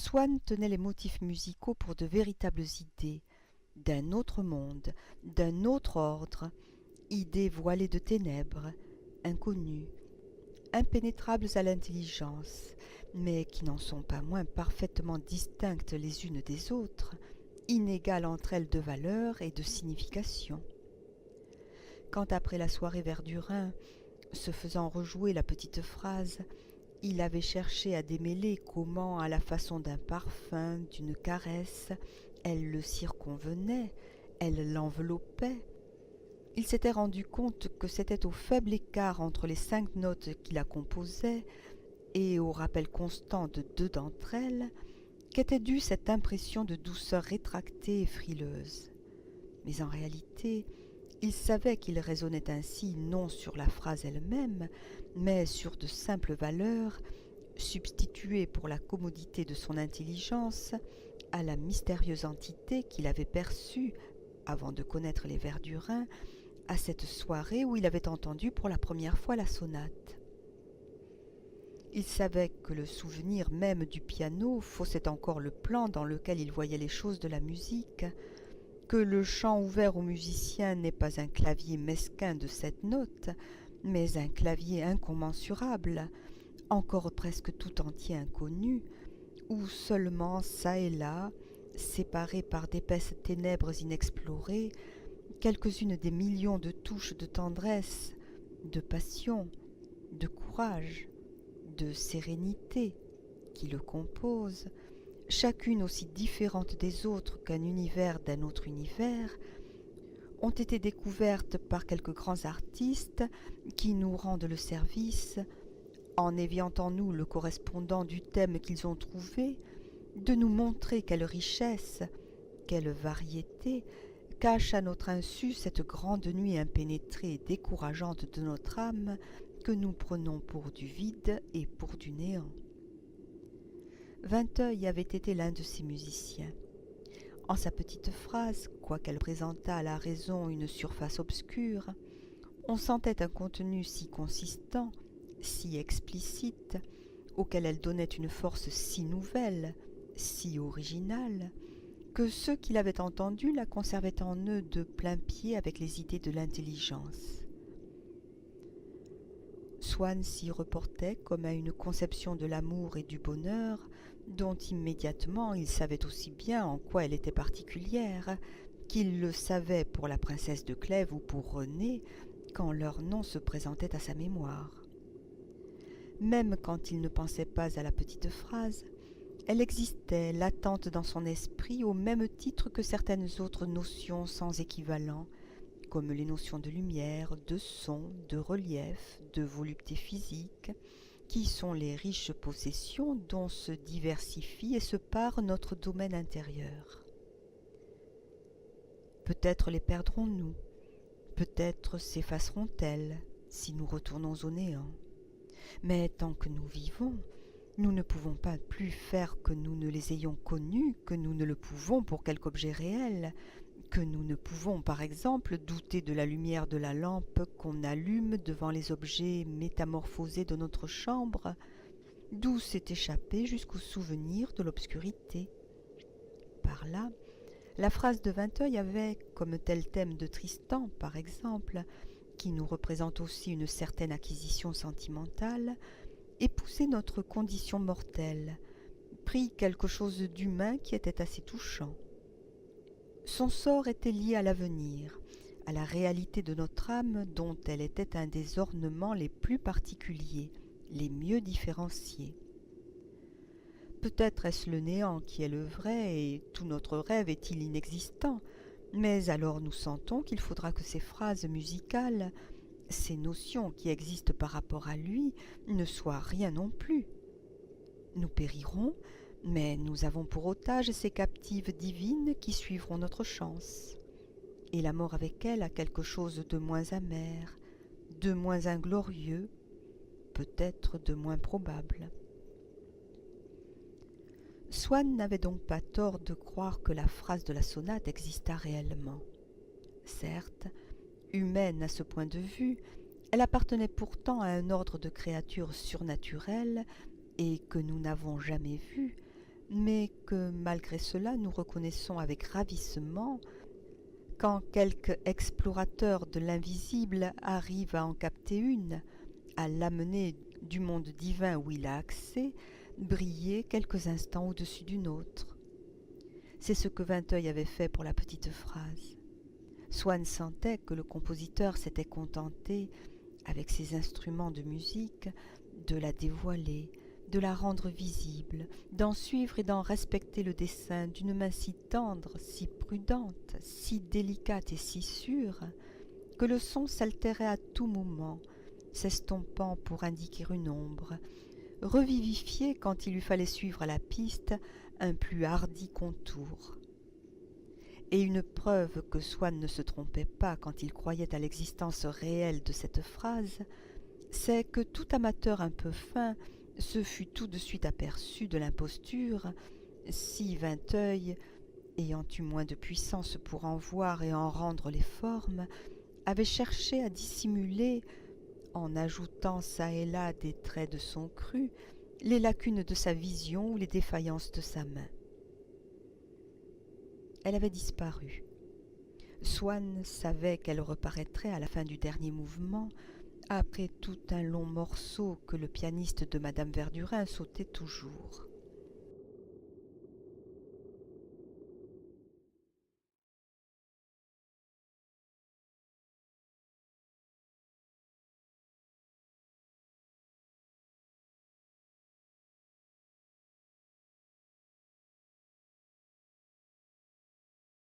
Swann tenait les motifs musicaux pour de véritables idées, d'un autre monde, d'un autre ordre, idées voilées de ténèbres, inconnues, impénétrables à l'intelligence, mais qui n'en sont pas moins parfaitement distinctes les unes des autres, inégales entre elles de valeur et de signification. Quand après la soirée Verdurin, se faisant rejouer la petite phrase, il avait cherché à démêler comment, à la façon d'un parfum, d'une caresse, elle le circonvenait, elle l'enveloppait, il s'était rendu compte que c'était au faible écart entre les 5 notes qui la composaient et au rappel constant de 2 d'entre elles qu'était due cette impression de douceur rétractée et frileuse. Mais en réalité, il savait qu'il raisonnait ainsi non sur la phrase elle-même, mais sur de simples valeurs, substituées pour la commodité de son intelligence à la mystérieuse entité qu'il avait perçue, avant de connaître les Verdurins, à cette soirée où il avait entendu pour la première fois la sonate. Il savait que le souvenir même du piano faussait encore le plan dans lequel il voyait les choses de la musique, que le chant ouvert aux musiciens n'est pas un clavier mesquin de 7 notes, mais un clavier incommensurable, encore presque tout entier inconnu, où seulement çà et là, séparés par d'épaisses ténèbres inexplorées, quelques-unes des millions de touches de tendresse, de passion, de courage, de sérénité qui le composent, chacune aussi différente des autres qu'un univers d'un autre univers, ont été découvertes par quelques grands artistes qui nous rendent le service, en éviant en nous le correspondant du thème qu'ils ont trouvé, de nous montrer quelle richesse, quelle variété cache à notre insu cette grande nuit impénétrée et décourageante de notre âme que nous prenons pour du vide et pour du néant. Vinteuil avait été l'un de ces musiciens. En sa petite phrase, quoiqu'elle présentât à la raison une surface obscure, on sentait un contenu si consistant, si explicite, auquel elle donnait une force si nouvelle, si originale, que ceux qui l'avaient entendue la conservaient en eux de plein pied avec les idées de l'intelligence. Swann s'y reportait comme à une conception de l'amour et du bonheur, dont immédiatement il savait aussi bien en quoi elle était particulière, qu'il le savait pour la princesse de Clèves ou pour Renée, quand leur nom se présentait à sa mémoire. Même quand il ne pensait pas à la petite phrase, elle existait, latente dans son esprit, au même titre que certaines autres notions sans équivalent, comme les notions de lumière, de son, de relief, de volupté physique, qui sont les riches possessions dont se diversifie et se pare notre domaine intérieur. Peut-être les perdrons-nous, peut-être s'effaceront-elles si nous retournons au néant. Mais tant que nous vivons, nous ne pouvons pas plus faire que nous ne les ayons connus, que nous ne le pouvons pour quelque objet réel, que nous ne pouvons, par exemple, douter de la lumière de la lampe qu'on allume devant les objets métamorphosés de notre chambre, d'où s'est échappé jusqu'au souvenir de l'obscurité. Par là, la phrase de Vinteuil avait, comme tel thème de Tristan, par exemple, qui nous représente aussi une certaine acquisition sentimentale, épousé notre condition mortelle, pris quelque chose d'humain qui était assez touchant. Son sort était lié à l'avenir, à la réalité de notre âme dont elle était un des ornements les plus particuliers, les mieux différenciés. Peut-être est-ce le néant qui est le vrai et tout notre rêve est-il inexistant, mais alors nous sentons qu'il faudra que ces phrases musicales, ces notions qui existent par rapport à lui, ne soient rien non plus. Nous périrons, mais nous avons pour otage ces captives divines qui suivront notre chance. Et la mort avec elle a quelque chose de moins amer, de moins inglorieux, peut-être de moins probable. Swann n'avait donc pas tort de croire que la phrase de la sonate exista réellement. Certes, humaine à ce point de vue, elle appartenait pourtant à un ordre de créatures surnaturelles et que nous n'avons jamais vues, mais que malgré cela nous reconnaissons avec ravissement quand quelque explorateur de l'invisible arrive à en capter une, à l'amener du monde divin où il a accès, briller quelques instants au-dessus d'une autre. C'est ce que Vinteuil avait fait pour la petite phrase. Swann sentait que le compositeur s'était contenté, avec ses instruments de musique, de la dévoiler, de la rendre visible, d'en suivre et d'en respecter le dessin d'une main si tendre, si prudente, si délicate et si sûre, que le son s'altérait à tout moment, s'estompant pour indiquer une ombre, revivifié quand il lui fallait suivre à la piste un plus hardi contour. Et une preuve que Swann ne se trompait pas quand il croyait à l'existence réelle de cette phrase, c'est que tout amateur un peu fin se fut tout de suite aperçu de l'imposture si Vinteuil, ayant eu moins de puissance pour en voir et en rendre les formes, avait cherché à dissimuler, en ajoutant çà et là des traits de son cru, les lacunes de sa vision ou les défaillances de sa main. Elle avait disparu. Swann savait qu'elle reparaîtrait à la fin du dernier mouvement, après tout un long morceau que le pianiste de Madame Verdurin sautait toujours.